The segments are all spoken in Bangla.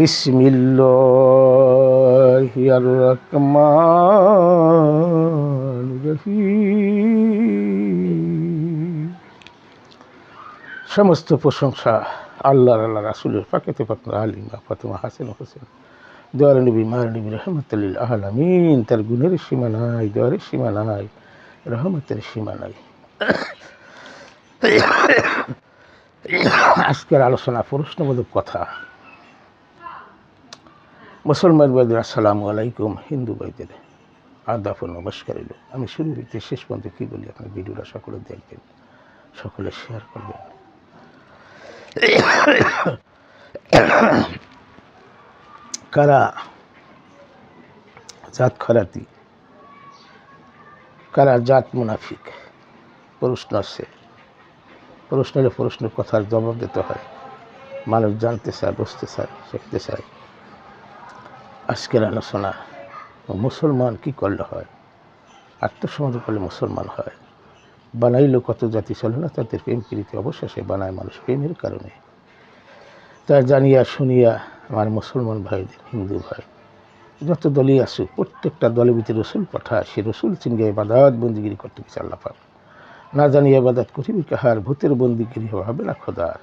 বিসমিল্লাহির রহমানির রহিম। সমস্ত প্রশংসা আল্লাহ রাসূলের পাকেতে পাক আলিমা ফাতেমা হাসান হোসেন দয়াল নবী মার নবী রহমাতুল লিল আলামিন। তার গুণের সীমা নাই, দয়ার সীমা নাই, রহমতের সীমা নাই। আজকের আলোচনা প্রশ্নবোধক কথা। মুসলমান ভাইদের আসসালামু আলাইকুম, হিন্দু ভাইদের আদাব ও নমস্কার। আমি শুরু হইতে শেষ পর্যন্ত কী বলি, আপনার ভিডিওটা সকলে দেখবেন, সকলে শেয়ার করবেন। কারা জাত খরাতি, কারা জাত মুনাফিক, প্রশ্ন আছে। প্রশ্নের কথার জবাব দিতে হয়। মানুষ জানতে চায়, বুঝতে চায়, শিখতে চায়। আজকের আলোচনা, মুসলমান কি করলে হয়, আত্মসমর্পণ করলে মুসলমান হয়। বানাইলো কত জাতি চলে না তাদের প্রেম প্রীতি, অবশেষে বানায় মানুষ প্রেমের কারণে। তা জানিয়া শুনিয়া আমার মুসলমান ভাইদের, হিন্দু ভাই যত দলই আসুক, প্রত্যেকটা দলের ভিতরে রসুল পাঠায়। সে রসুল চিনগে ইবাদত বন্দিগিরি করতে গেছে আল্লাহ পাক। না জানিয়া ইবাদত করিবি কাহার, ভূতের বন্দিগিরি হবে না খোদার,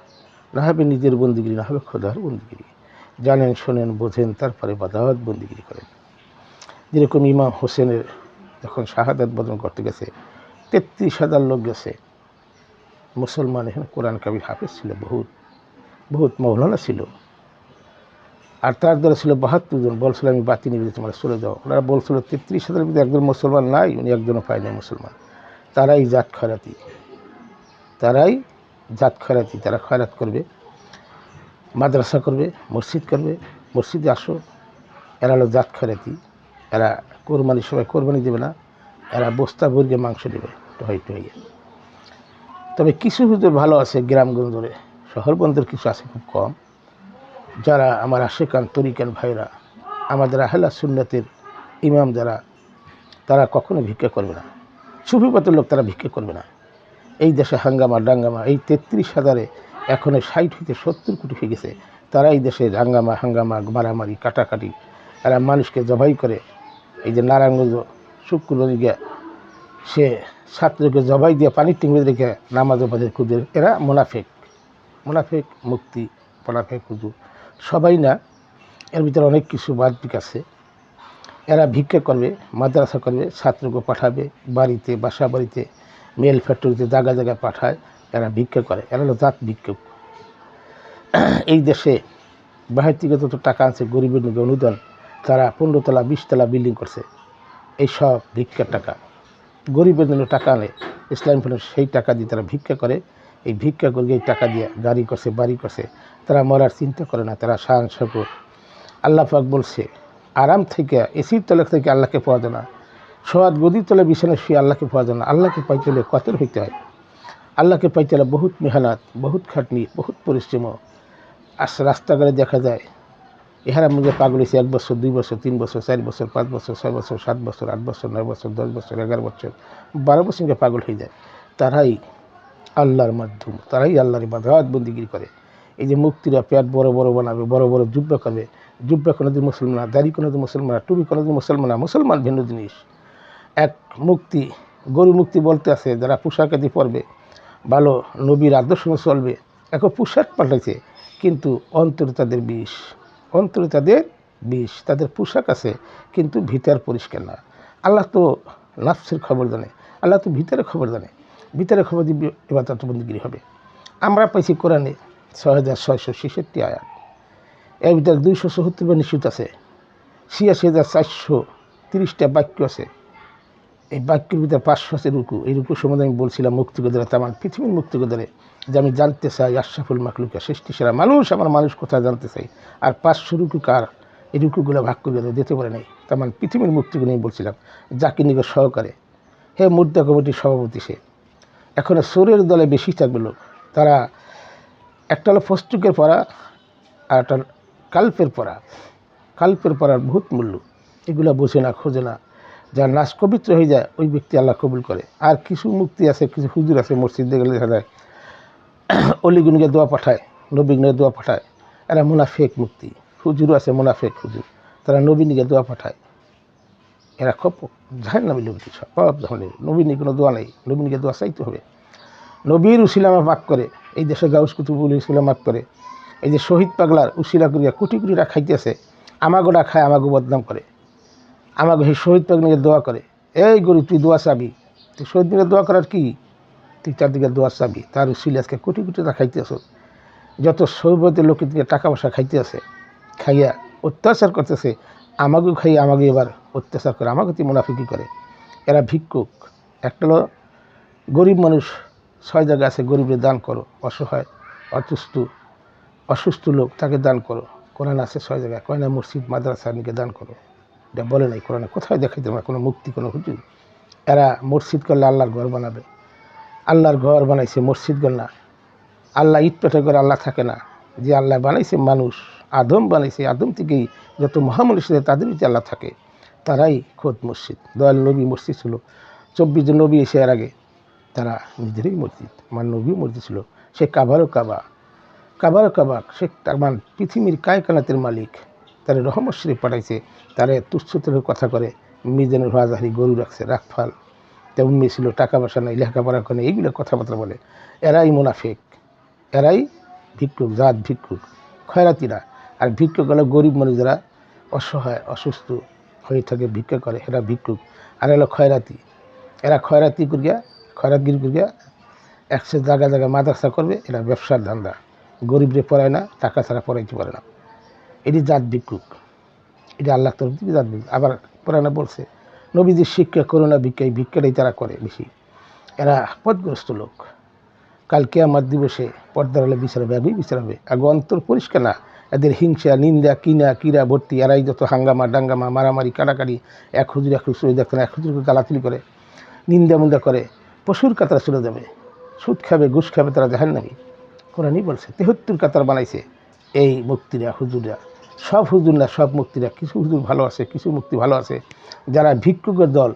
না হবে নিজের বন্দিগিরি, না হবে খোদার বন্দিগিরি। জানেন, শোনেন, বোঝেন, তারপরে ইবাদত বন্দিগিরি করেন। যেরকম ইমাম হোসেনের যখন শাহাদাত বরণ করতে গেছে, 33,000 লোক গেছে। মুসলমান এখানে কোরআন কাবির হাফেজ ছিল, বহুত মৌলানা ছিল। আর তার দ্বারা ছিল 72 জন। বলছিল আমি বাতি নিবে, তোমরা চলে যাও। ওনারা বলছিল 33,000 মধ্যে একজন মুসলমান নাই, উনি একজনও পায় নাই মুসলমান। তারাই জাত খয়রাতি, তারা খয়রাত করবে, মাদ্রাসা করবে, মসজিদ করবে। মসজিদে আসো, এরা হলো জাত খয়রাতি। এরা কোরবানির সময় কোরবানি দেবে না, এরা বস্তা ভরিয়ে মাংস দেবে টহাইয়ে। তবে কিছু হুজুর ভালো আছে গ্রামগঞ্জে, শহর বন্দর কিছু আছে খুব কম, যারা আমার আশেকান তরিকান ভাইরা, আমাদের আহলা সুন্নাতের ইমাম যারা, তারা কখনো ভিক্ষা করবে না। সুফিপাতের লোক তারা ভিক্ষা করবে না। এই দেশে হাঙ্গামা ডাঙ্গামা, এই 33,000-এ এখন 60 হইতে 70 কোটি হয়ে গেছে। তারা এই দেশে হাঙ্গামা মারামারি কাটাকাটি, এরা মানুষকে জবাই করে। এই যে নারায়ণগঞ্জ শুক্র দিকে সে ছাত্রকে জবাই দিয়ে পানির টিঙ্গে রেখে নামাজ বাদের খুঁজে, এরা মুনাফিক মুক্তি, মুনাফিক হুজুর সবাই না, এর ভিতরে অনেক কিছু বাদবিক আছে। এরা ভিক্ষা করবে, মাদ্রাসা করবে, ছাত্রকে পাঠাবে বাড়িতে, বাসা বাড়িতে, মেল ফ্যাক্টরিতে, জায়গায় পাঠায়। এরা ভিক্ষা করে, এরা হলো জাত ভিক্ষুক। এই দেশে বাহির থেকে যত টাকা আছে গরিবের নিকে অনুদান, তারা 15 তলা 20 তলা বিল্ডিং করছে। এই সব ভিক্ষার টাকা, গরিবের জন্য টাকা আনে ইসলাম ফেরত, সেই টাকা দিয়ে তারা ভিক্ষা করে। এই ভিক্ষা করে এই টাকা দিয়ে গাড়ি করছে, বাড়ি করছে। তারা মরার চিন্তা করে না, তারা শান শকর। আল্লাহ পাক বলছে, আরাম থেকে, এসির তলে থেকে আল্লাহকে পাওয়া যায় না, সোয়াদ গদির তলে বিছানা শুয়ে আল্লাহকে পাওয়া যায় না। আল্লাহকে পাইতে হলে কতের হইতে হয়, আল্লাহকে পাইতে হলে বহুত মেহনত, বহুত খাটনি, বহুত পরিশ্রম। রাস্তাঘাটে দেখা যায় এহারা মুখে পাগল হয়েছে 1 বছর, 2 বছর, 3 বছর, 4 বছর, 5 বছর, 6 বছর, 7 বছর, 8 বছর, 9 বছর, 10 বছর, 11 বছর, 12 বছর পাগল হয়ে যায়। তারাই আল্লাহর মাধ্যম, তারাই আল্লাহর ইবাদত বন্দিগিরি করে। এই যে মুক্তিরা পেট বড় বড় বানাবে, বড় বড় জুব্বা করবে, জুব্বা কোনোদিন মুসলমান, দাড়ি কোনোদিন মুসলমান, টুপি কোনোদিন মুসলমান, মুসলমান ভিন্ন জিনিস। এক মুক্তি, গরু মুক্তি বলতে আছে, যারা পোশাক আদি পরবে, ভালো নবীর আদর্শ চলবে, এখন পোশাক পাল্টাইছে কিন্তু অন্তরে তাদের বিষ, তাদের পোশাক আছে কিন্তু ভিতর পরিষ্কার না। আল্লাহ তো নাফসের খবর জানে, আল্লাহ তো ভিতরে খবর জানে। ভিতরে খবর দিয়ে ইবাদত বন্দিগিরি হবে। আমরা পাইছি কোরআনে 6,666 আয়াত, এর ভিতরে 274 নিষেধ আছে, 86,430টা বাক্য আছে। এই বাক্যের ভিতরে 500 আছে রুকু। এই রুকু সম্বন্ধে আমি বলছিলাম মুক্তিযোদ্ধারা, তামান পৃথিবীর মুক্তিযোদ্ধারে, যে আমি জানতে চাই আশরাফুল মাখলুকা, সৃষ্টি সেরা মানুষ, আমার মানুষ কোথায় জানতে চাই। আর 500 রুকু কার, এই রুকুগুলো ভাগ করে দিতে পারে নাই। তামান পৃথিবীর মুক্তিগুলো আমি বলছিলাম, জাকির নিগর সহকারে। হে মুর্দা কমিটির সভাপতি সে। এখন সোরের দলে বেশি থাকবে লোক। তারা একটা হলো ফস্টুকের পড়া, আর একটা কাল্পের পড়ার বহুত মূল্য। এগুলো বোঝে না, খোঁজে না। যার নাচ পবিত্র হয়ে যায় ওই ব্যক্তি আল্লাহ কবুল করে। আর কিছু মুক্তি আছে, কিছু হুজুর আছে, মসজিদে গেলে দেখা যায় অলিগুনকে দোয়া পাঠায়, নবীগুনকে দোয়া পাঠায়, এরা মুনাফিক মুক্তি। হুজুরও আছে মুনাফিক হুজুর, তারা নবীনীকে দোয়া পাঠায়। এরা খুব জাহান্নামী লোক, সব ধরনের। নবীনী কোনো দোয়া নেই, নবীনীকে দোয়া চাইতে হবে। নবীর উসিলামা পাক করে এই দেশে গাউস কুতুবুল উসিলা মাক করে, এই যে শহীদ পাগলার উসিলা করিয়া কোটি কোটিটা খাইতেছে, আমাগোটা খায়, আমাকে বদনাম করে, আমাকে সেই শহীদ পাগলাকে দোয়া করে। এই গরিব তুই দোয়া চাবি, তুই শহীদ পাগলাকে দোয়া করার কি, তুই তার দিকে দোয়া চাবি, তার উসিলা আজকে কোটি কোটিটা খাইতেছ। যত সৌবতের লোকের দিকে টাকা পয়সা খাইতে আছে, খাইয়া অত্যাচার করতেছে, আমাকেও খাইয়ে আমাকে এবার অত্যাচার করে, আমাকে তুই মুনাফিকি করে। এরা ভিক্ষুক। একটা হলো গরিব মানুষ 6 জায়গা আছে, গরিবের দান করো, অসহায় অসুস্থ লোক তাকে দান করো। কোরআন আছে 6 জায়গায়, কয় না মসজিদ মাদ্রাসা নিকে দান করো, এটা বলে নাই কোরআনে। কোথায় দেখাইতে না কোনো মুক্তি, কোনো হুজুর। এরা মসজিদ করলে আল্লাহর ঘর বানাবে, আল্লাহর ঘর বানাইছে মসজিদ ঘর না। আল্লাহ ইট পেটে করে আল্লাহ থাকে না, যে আল্লাহ বানাইছে মানুষ, আদম বানাইছে, আদম থেকেই যত মহামনুষ তাদের ভিতরে আল্লাহ থাকে, তারাই খোদ মসজিদ। দয়াল নবী মসজিদ ছিল, 24 জন নবী এসে এর আগে তারা নিজেরই মসজিদ। আমার নবীও মসজিদ ছিল, সে কাবারও কাবা, সে আমার পৃথিবীর কায়কানাতের মালিক, তারা রহমত শরীফ পাঠাইছে, তারা তুচ্ছতের কথা করে, মিজানুর রাজাহারি গরু রাখছে, রাখফাল, তা উম্মি ছিল, টাকা পয়সা নেই, লেখাপড়া করে, এইগুলো কথাবার্তা বলে। এরাই মুনাফিক, এরাই ভিক্ষুক, জাত ভিক্ষুক, খয়রাতিরা। আর ভিক্ষুক হলো গরিব মানুষ যারা অসহায় অসুস্থ হয়ে থাকে, ভিক্ষা করে, এরা ভিক্ষুক। আর হলো খয়রাতি, এরা খয়রাতগিরি করিয়া একশো জায়গা মাদ্রাসা করবে, এরা ব্যবসার ধান্দা, গরিবরে পড়ায় না, টাকা ছাড়া পড়াইতে পারে না। এটি জাত ভিক্ষুক, এটি আল্লাহ তরফ থেকে জাত ভিক্ষুক। আবার কোরআনে বলছে নবীজির শিক্ষা করো না ভিক্ষা, এই ভিক্ষাটাই তারা করে বেশি। এরা পথগ্রস্ত লোক, কাল কিয়ামত দিবসে পর্দার হলে বিচারাবে, আগে বিচারাবে। আগে অন্তর পরিষ্কার না, এদের হিংসা নিন্দা কিরা ভর্তি। এরাই যত হাঙ্গামা ডাঙ্গামা মারামারি কাটাকাটি, এক হুজুর দেখতে না, এক হুজুরকে গালাতুলি করে, নিন্দা করে, পশুর কাতারা চলে যাবে, সুদ খাবে, ঘুষ খাবে, তারা জাহান্নামী। কোরআনই বলছে 73 কাতার বানাইছে এই মুক্তিরা, হুজুরা। সব হুজুর না, সব মুক্তিরা। কিছু হুজুর ভালো আছে, কিছু মুক্তি ভালো আছে। যারা ভিক্ষুকের দল,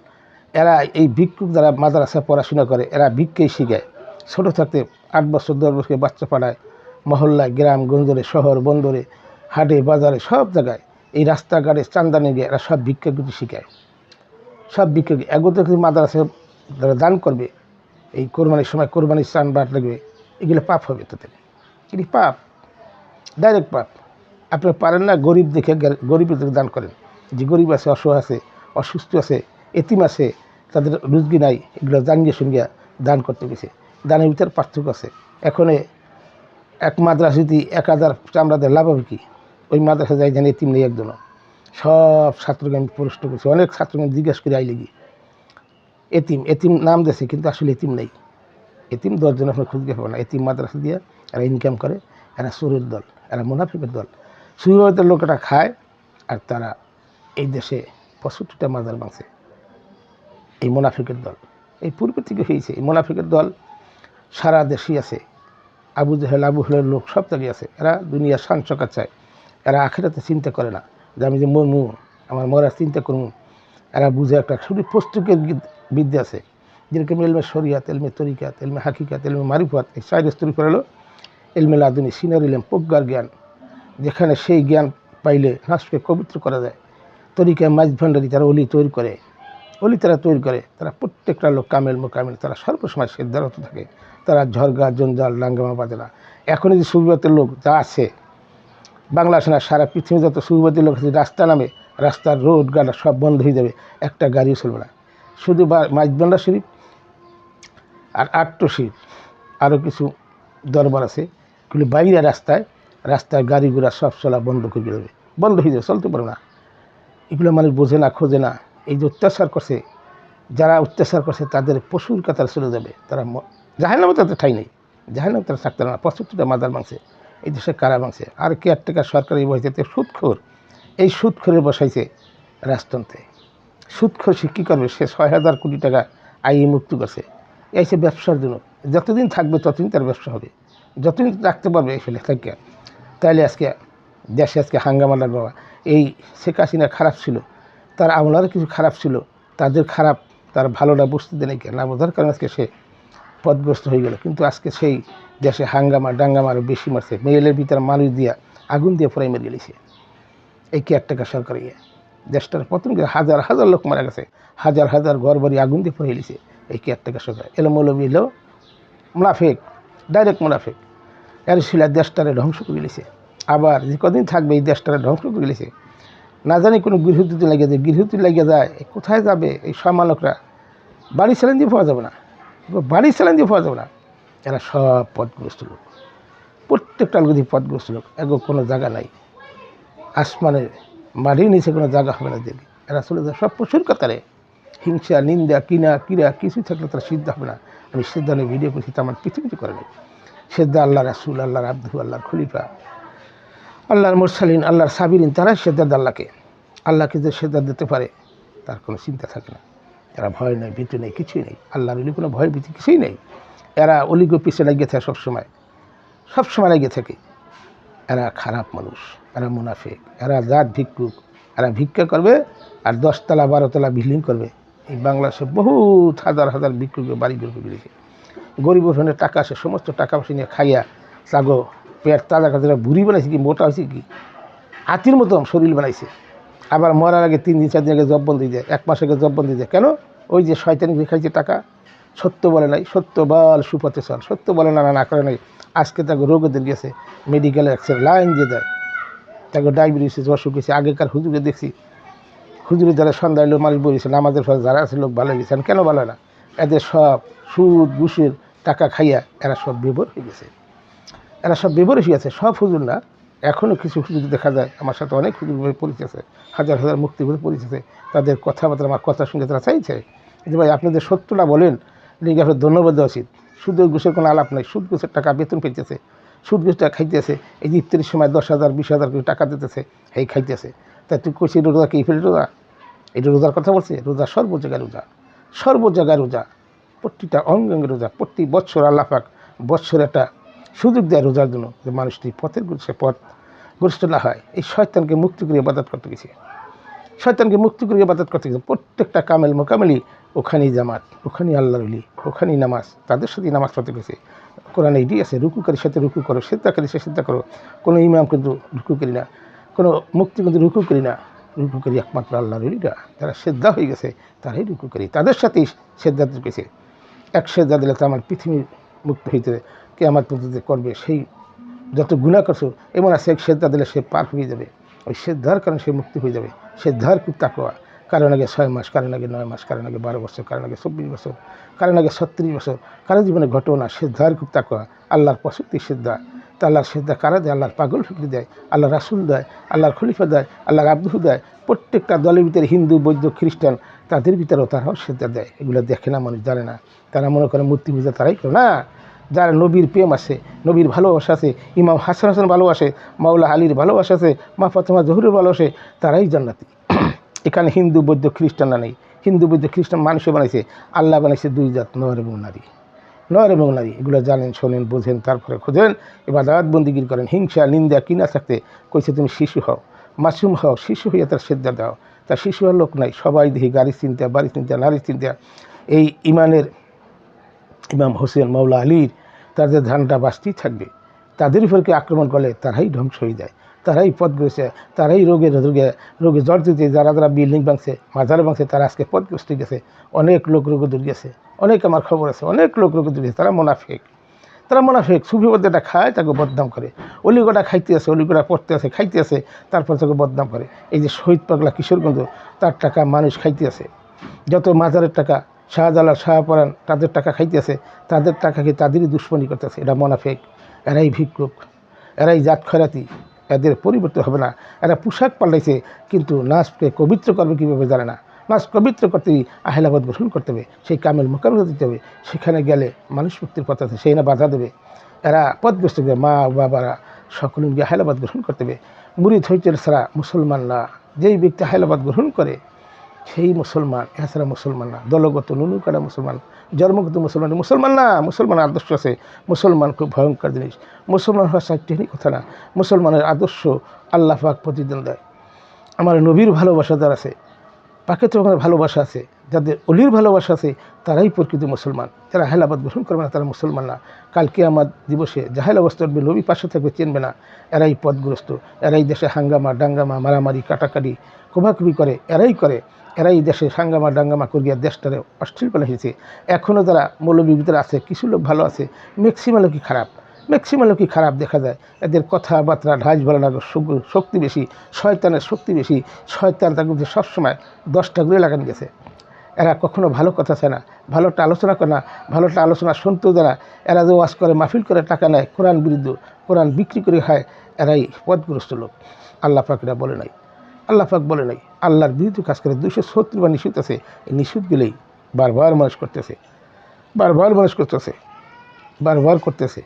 এরা এই ভিক্ষুক যারা মাদ্রাসায় পড়াশোনা করে, এরা ভিক্ষাই শিখায়। ছোটো থাকতে 8 বছর 10 বছরের বাচ্চা পাঠায় মহল্লায়, গ্রাম গঞ্জরে, শহর বন্দরে, হাটে বাজারে, সব জায়গায়, এই রাস্তাঘাটে চান্দানি গিয়ে এরা সব ভিক্ষাগুলি শিখায়। সব ভিক্ষা এগোতে মাদ্রাসায় যারা দান করবে, এই কোরবানির সময় কোরবানির চান বাট লাগবে, এগুলো পাপ হবে তাদের। এটি পাপ, ডাইরেক্ট পাপ। আপনি পারেন না, গরিব দেখে গরিবের দান করেন। যে গরিব আছে, অসহায় আছে, অসুস্থ আছে, এতিম আছে, তাদের রুজগি নাই, এগুলো জানিয়ে শুনিয়ে দান করতে গেছে। দানের ভিতরে পার্থক্য আছে। এখন এক মাদ্রাসা যদি 1000 চামড়াদের লাভ হবে কি? ওই মাদ্রাসা যাই জানি এতিম নেই একজনও। সব ছাত্রকে আমি প্রশ্ন করছি, অনেক ছাত্রকে আমি জিজ্ঞাসা করে আইলে গিয়ে, এতিম নাম দিয়েছে, কিন্তু আসলে এতিম নেই। এতিম 10 জন আপনার খুঁজতে পাবো না। এতিম মাদ্রাসা দিয়ে এরা ইনকাম করে, এরা চোরের দল, এরা মুনাফিকের দল। সুবিধার লোকেরা খায়, আর তারা এই দেশে 65টা মাজার ভাঙছে। এই মুনাফিকের দল এই পূর্ব থেকে হয়েছে। এই মুনাফিকের দল সারা দেশেই আছে। আবু জাহেলের লোক সব জায়গায় আছে। এরা দুনিয়ার শান শৌকত চায়, এরা আখিরাতে চিন্তা করে না যে আমি যে মরমু, আমার মরার চিন্তা করবো। এরা বুঝে একটা শুধু পুস্তকের বিদ্যা আছে, যেরকম এলমে শরিয়াত, এলমে তরিকাত, এলমে হাকিকাত, এলমে মারিফাত। এই 4 স্তর করে হলো এলমে লাদুনি, সিনার ইলম, প্রজ্ঞার জ্ঞান, যেখানে সেই জ্ঞান পাইলে নাসকে পবিত্র করা যায়। তরিকা মাঝ ভান্ডারি, তারা অলি তৈরি করে, তারা তৈরি করে। তারা প্রত্যেকটা লোক কামেল মোকামেল, তারা সর্বসময় সিদ্ধারত থাকে। তারা ঝরগা জঞ্জাল ডাঙ্গামা বাজে না। এখন যে সুবিবাতের লোক যা আছে বাংলাদেশে না, সারা পৃথিবী যত সুবিবাতের লোক আছে, রাস্তা নামে, রাস্তার রোড গাড়া সব বন্ধ হয়ে যাবে, একটা গাড়িও চলবে না। শুধু মাইজবান্ডা শরীফ আর আটটো শরীফ, আরও কিছু দরবার আছে, এগুলি বাইরে রাস্তায় গাড়ি ঘোড়া সব চলা বন্ধ করে দেবে, বন্ধ হয়ে যাবে, চলতে পারে না। এগুলো মানুষ বোঝে না, খোঁজে না। এই যে অত্যাচার করছে, যারা অত্যাচার করছে তাদের পশুর কাতার চলে যাবে। তারা জাহান্নামে তাদের ঠাই নেই, জাহান্নামে তারা থাকতে না। 65টা মাদার ভাঙছে এই দেশে, কারা ভাঙছে? আর কেয়ারটেকার সরকার এই বসাইতে সুদখোর, এই সুদখোরে বসাইছে রাজতন্ত্রে। সুদখোর সে কী করবে? সে 6000 কোটি টাকা আইয়ে মুক্ত করছে, এই সে ব্যবসার জন্য। যতদিন থাকবে ততদিন তার ব্যবসা হবে, যতদিন রাখতে পারবে এই ফেলে থাকে। তাইলে আজকে দেশে হাঙ্গামা লাগবে। এই শেখ হাসিনা খারাপ ছিল, তার আমলারও কিছু খারাপ ছিল, তাদের খারাপ তার ভালোটা বুঝতে দেয় না বোঝার কারণে আজকে সে পথগ্রস্ত হয়ে গেল। কিন্তু আজকে সেই দেশে হাঙ্গামা ডাঙ্গামা আরও বেশি মারছে। মেয়েলের ভিতরে মানুষ দিয়া আগুন দিয়ে ফোরাই মেরে গেছে। এই কেয়ারটেকার সরকার দেশটার পতন করে হাজার হাজার লোক মারা গেছে, হাজার হাজার ঘর বাড়ি আগুন দিয়ে পড়ে গেছে এই কেয়ারটেকার সরকার। এলো মৌলবী এলো মুনাফিক, ডাইরেক্ট মুনাফিক। এর শিলা দেশটারে ধ্বংস করে গেছে। আবার যে কদিন থাকবে এই দেশটারে ধ্বংস করে গেছে। না জানি কোনো গৃহযুদ্ধে লেগে যায়, গৃহযুদ্ধে লেগে যায় কোথায় যাবে এই সমালোকরা? বাড়ি চ্যালেঞ্জ দিয়ে পাওয়া যাবে না, বাড়ি চ্যালেঞ্জ দিয়ে পাওয়া যাবে না। এরা সব পথগ্রস্ত লোক, প্রত্যেকটা লোক পথগ্রস্ত লোক, এগো কোনো জায়গা নাই, আসমানের মাটির নিচে কোনো জায়গা হবে না দেখি। এরা চলে যায় সব পশুর কাতারে। হিংসা, নিন্দা, কিরা কিছুই থাকলে তারা সিদ্ধ হবে না। আমি সিদ্ধানের ভিডিও করছি, তা আমার পৃথিবীতে করে নেই। সেদ্ধা আল্লাহ রাসুল, আল্লাহর আব্দু, আল্লাহর খলিফা, আল্লাহর মুরসালিন, আল্লাহর সাবিরিন, তারাই সেদ্দাদ আল্লাহকে। আল্লাহকে যে সেদ্দাদ দিতে পারে তার কোনো চিন্তা থাকে না। এরা ভয় নেই, ভীতি নেই, কিছুই নেই। আল্লাহর অলি কোনো ভয় ভীতি কিছুই নেই। এরা অলিগো পিছে লাগিয়ে থাকে সবসময় লাগিয়ে থাকে। এরা খারাপ মানুষ, এরা মুনাফিক, এরা জাত ভিক্ষুক। এরা ভিক্ষা করবে আর 10 তলা 12 তলা বিল্ডিং করবে। এই বাংলাদেশে বহুত হাজার হাজার ভিক্ষুকের বাড়ি গড়ে গেছে। গরিব ধরনের টাকা আসে, সমস্ত টাকা পয়সা নিয়ে খাইয়া তাগো পেট তাজা কাজা বুড়ি বানাইছে কি, মোটা হয়েছে কি, হাতির মতো শরীর বানাইছে। আবার মরার আগে 3 দিন 4 দিন আগে জববন্দি দেয়, 1 মাস আগে জববন্দি দেয়। কেন? ওই যে শয়তানি খাইছে টাকা। সত্য বলে নাই, সত্য বল সুপথে চল, সত্য বলে না, না করে নাই। আজকে তাকে রোগীদের গেছে মেডিকেলে একসের লাইন দিয়ে দেয়, তাকে ডায়াবেটিস অসুখ হয়েছে। আগেকার হুজুরে দেখছি, হুজুরের দ্বারা সন্ধ্যা লোক মানুষ বলেছে, আমাদের ফলে যারা আছে লোক ভালো গেছেন। কেন ভালো না? এদের সব সুদ ঘুষের টাকা খাইয়া এরা সব বিভোর হয়ে গেছে। এরা সব বিভোর হয়ে গেছে। সব হুজুর না, এখনও কিছু হুজুর দেখা যায়। আমার সাথে অনেক হুজুর পরিচেছে, হাজার হাজার মুক্তি করে পরিচেছে। তাদের কথাবার্তা, আমার কথা শুনে তারা চাইছে যে ভাই আপনাদের সত্যটা বলেন, লিগে আপনার ধন্যবাদ দেওয়া উচিত। সুদের ঘুষের কোনো আলাপ নাই। সুদ ঘুষের টাকা বেতন পেতেছে, সুদ ঘুষটা খাইতেছে। এই যে ইফতারির সময় 10,000 20,000 করে টাকা দিতেছে, এই খাইতেছে। তাই তুই কইছি রোজা কি ফেলে রোজা? এটা রোজার কথা বলছে? রোজা সর্ব জায়গায় রোজা, সর্ব জায়গায় রোজা, প্রতিটা অঙ্গাঙ্গে রোজা। প্রতি বৎসর আল্লাহ পাক বৎসরে একটা সুযোগ দেয় রোজার জন্য, যে মানুষটি পথের পথ গ্রস্ত না হয়। এই শয়তানকে মুক্তি করে ইবাদত করতে গেছে, শয়তানকে মুক্তি করে ইবাদত করতে গেছে। প্রত্যেকটা কামেল মোকামেলি ওখানেই জামাত, ওখানেই আল্লাহর ওলি, ওখানেই নামাজ, তাদের সাথেই নামাজ পড়তে গেছে। কোরআনে এটি আছে, রুকুকারীর সাথে রুকু করো, সিজদাকারীর সাথে সিজদা করো। কোনো ইমাম কিন্তু রুকু করি না, কোনো মুক্তি কিন্তু রুকু করি না। রুকু করি একমাত্র আল্লাহর ওলিরা, যারা সেদ্ধা হয়ে গেছে তারাই রুকু করি, তাদের সাথেই সেদ্ধা গেছে। এক সেদ্ধা দিলে তো আমার পৃথিবী মুক্ত হইতে কে আমার পদ্ধতি করবে। সেই যত গুণা করছো এমন আছে, এক সেদ্ধা দিলে সে পার হয়ে যাবে। ওই সেদ্ধার কারণে সে মুক্তি হয়ে যাবে। সেদ্ধার খুব তাকওয়া। কারণ আগে 6 মাস, কারণ আগে 9 মাস, কারণ আগে 12 বছর, কারণ আগে 24 বছর, কারণ আগে 36 বছর, কারো জীবনে ঘটনা। সেদ্ধার খুব তাকওয়া, আল্লাহর পশুক্তি সেদ্ধা। তা আল্লাহর সেদ্ধা কারা দেয়? আল্লাহর পাগল ফিকরি দেয়, আল্লাহর রাসুল দেয়, আল্লাহর খলিফা দেয়, আল্লাহর আব্দু দেয়। প্রত্যেকটা দলের ভিতরে হিন্দু, বৌদ্ধ, খ্রিস্টান, তাদের ভিতরেও তারাও সেদ্ধা দেয়। এগুলো দেখে না, মানুষ জানে না। তারা মনে করে মূর্তি পূজা তারাই করে না। যার নবীর প্রেম আছে, নবীর ভালোবাসা আছে, ইমাম হাসান হাসান ভালোবাসে, মাওলা আলীর ভালোবাসা আছে, মা ফাতেমা জহুরের ভালোবাসে, তারাই জান্নাতি। এখানে হিন্দু, বৌদ্ধ, খ্রিস্টানরা নেই। হিন্দু, বৌদ্ধ, খ্রিস্টান মানুষে বানাইছে, আল্লাহ বানাইছে 2 জাত, নর এবং নারী। নর এবং নারী, এগুলো জানেন, শোনেন, বোঝেন, তারপরে খোঁজেন, ইবাদত বন্দিগির করেন। হিংসা, নিন্দা, কিনা থাকতে কইছে তুমি শিশু হও, মাসুম হও, শিশু হইয়া তার সেদ্ধা দাও। তার শিশু হওয়ার লোক নাই। সবাই দেখি গাড়ির চিন্তা, বাড়ির চিন্তা, নারীর চিন্তা। এই ইমানের ইমাম হোসেন, মাওলা আলীর, তাদের ধানটা বাঁচতেই থাকবে। তাদের উপরকে আক্রমণ করলে তারাই ধ্বংস হয়ে যায়, তারাই পথগ্রস্ত, তারাই রোগে জর্জরিত। যারা যারা বিল্ডিং ভাঙছে, মাজার ভাঙছে, তারা আজকে পথগ্রস্ত গেছে। অনেক লোক রোগে দূর গেছে, অনেক আমার খবর আছে, অনেক লোক রোগে দূর গেছে। তারা মুনাফিক, তারা মুনাফিক। সুফিবাদ্যটা খায়, তাকে বদনাম করে। অলিগোটা খাইতে আছে, অলিগোটা পড়তে আছে, খাইতে আছে, তারপর তাকে বদনাম করে। এই যে শহীদ পাগলা কিশোরগঞ্জ, তার টাকা মানুষ খাইতে আছে। যত মাজারের টাকা, শাহজালাল, শাহপরান, তাদের টাকা খাইতেছে, তাদের টাকাকে তাদেরই দুশ্মনী করতেছে। এরা মুনাফিক, এরাই ভিক্ষুক, এরাই জাত খয়রাতি। এদের পরিবর্তন হবে না। এরা পোশাক পাল্টাইছে, কিন্তু নাচকে পবিত্র করবে কীভাবে জানে না। নাচ পবিত্র করতে আহলাবাদ গ্রহণ করতে হবে, সেই কামেল মোকাবিলা দিতে হবে। সেখানে গেলে মানুষ মুক্তির পথ আছে, সেই না বাধা দেবে। এরা পথগ্রস্ত হবে। মা বাবারা সকলে গিয়ে আহলাবাদ গ্রহণ করতে হবে। মুরিদ হইতে ছাড়া মুসলমান না। যেই ব্যক্তি আহলাবাদ গ্রহণ করে সেই মুসলমান, এছাড়া মুসলমান না। দলগত নুনুকারা মুসলমান, জন্মগত মুসলমান, মুসলমান না। মুসলমান আদর্শ আছে। মুসলমান খুব ভয়ঙ্কর জিনিস। মুসলমান হওয়া চারটি কথা না। মুসলমানের আদর্শ আল্লাহ পাক প্রতিদিন দেয়। আমার নবীর ভালোবাসা যার আছে, পাকে ওখানে ভালোবাসা আছে, যাদের অলির ভালোবাসা আছে তারাই প্রকৃত মুসলমান। যারা হেলাবাদ গ্রহণ করবে না তারা মুসলমান না। কালকে আমার দিবসে জাহেল অবস্থা উঠবে, নবী পাশে থাকবে, চিনবে না, এরাই পথগ্রস্ত। এরাই দেশে হাঙ্গামা ডাঙ্গামা মারামারি কাটাকাটি কোভাকুবি করে, এরাই দেশে হাঙ্গামা ডাঙ্গামা করিয়া দেশটারে অস্থির করে হয়েছে। এখনও যারা মৌলবীর ভিতরে আছে, কিছু লোক ভালো আছে, ম্যাক্সিমাম লোকই খারাপ দেখা যায়। এদের কথাবার্তা ঢাইস ভালো লাগে, শক্তি বেশি, শয়তানের শক্তি বেশি। শয়তান তার মধ্যে সবসময় 10টা ঘুরে লাগানো গেছে। এরা কখনো ভালো কথা চায় না, ভালোটা আলোচনা করে না, ভালোটা আলোচনা শুনতেও যারা, এরা যে ওয়াজ করে, মাহফিল করে, টাকা নেয়, কোরআন বিরুদ্ধ, কোরআন বিক্রি করে খায়, এরাই পথগ্রস্ত লোক। আল্লাহ পাক এরা বলে নাই, আল্লাহ পাক বলে নাই, আল্লাহর বিরুদ্ধে কাজ করে 270 বার নিষেধ আছে। এই নিষেধগুলোই বারবার করতেছে।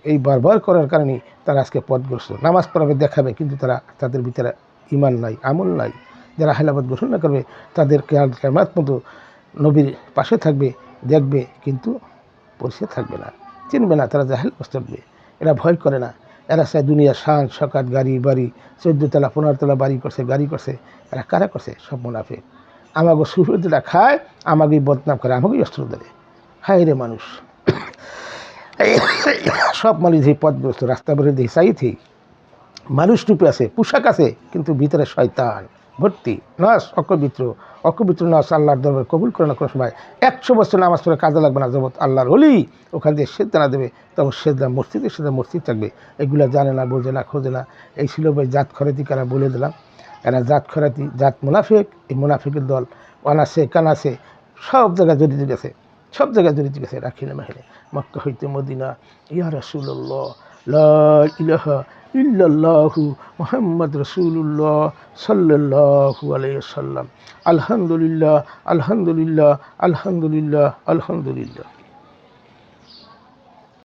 এই বারবার করার কারণে তারা আজকে পথগ্রস্ত। নামাজ পড়াবে, দেখাবে, কিন্তু তাদের ভিতরে ঈমান নাই, আমল নাই। যারা হেলাবত গ্রহণ না করবে তাদের কিয়ামত মতো নবীর পাশে থাকবে, দেখবে, কিন্তু পরিচয় থাকবে না, চিনবে না, তারা জাহেল পস্তাবে। এরা ভয় করে না, এরা চায় দুনিয়ার শান শকাত, গাড়ি বাড়ি, 14 তলা 15 তলা বাড়ি করছে, গাড়ি করছে। এরা কারা করছে? সব মুনাফিক। আমাকে সুফিরা খায়, আমাকেই বদনাম করে, আমাকেই অস্ত্র ধরে। হায় রে মানুষ, সব মানুষ এই পথগ্রস্ত, রাস্তা বেরোয় দিয়ে চাইতেই মানুষ রূপে আছে, পোশাক আছে, কিন্তু ভিতরে শয়তান ভর্তি। নাস অপবিত্র নাস আল্লাহর দরবারে কবুল করে না কোনো সময়। 100 বছর নামাজ পড়ে কাজে লাগবে না। জগৎ আল্লাহর ওলি ওখান দিয়ে সেজদা দেবে, তখন সেজদা মসজিদ থাকবে। এগুলো জানে না, বোঝে না, খোঁজে না। এই ছিল ভাই জাত খরাতি কারা বলে দিলাম। এরা জাত খরাতি, জাত মুনাফিক। এই মুনাফিকের দল অনাসে কানাসে সব জায়গায় জড়িত গেছে, রাখিলে মাহিলে। মক্কা হইতে মদিনা, ইয়া রাসূলুল্লাহ, লা ইলাহা ইল্লাল্লাহু মুহাম্মদ রাসূলুল্লাহ সাল্লাল্লাহু আলাইহি ওয়াসাল্লাম। আলহামদুলিল্লাহ।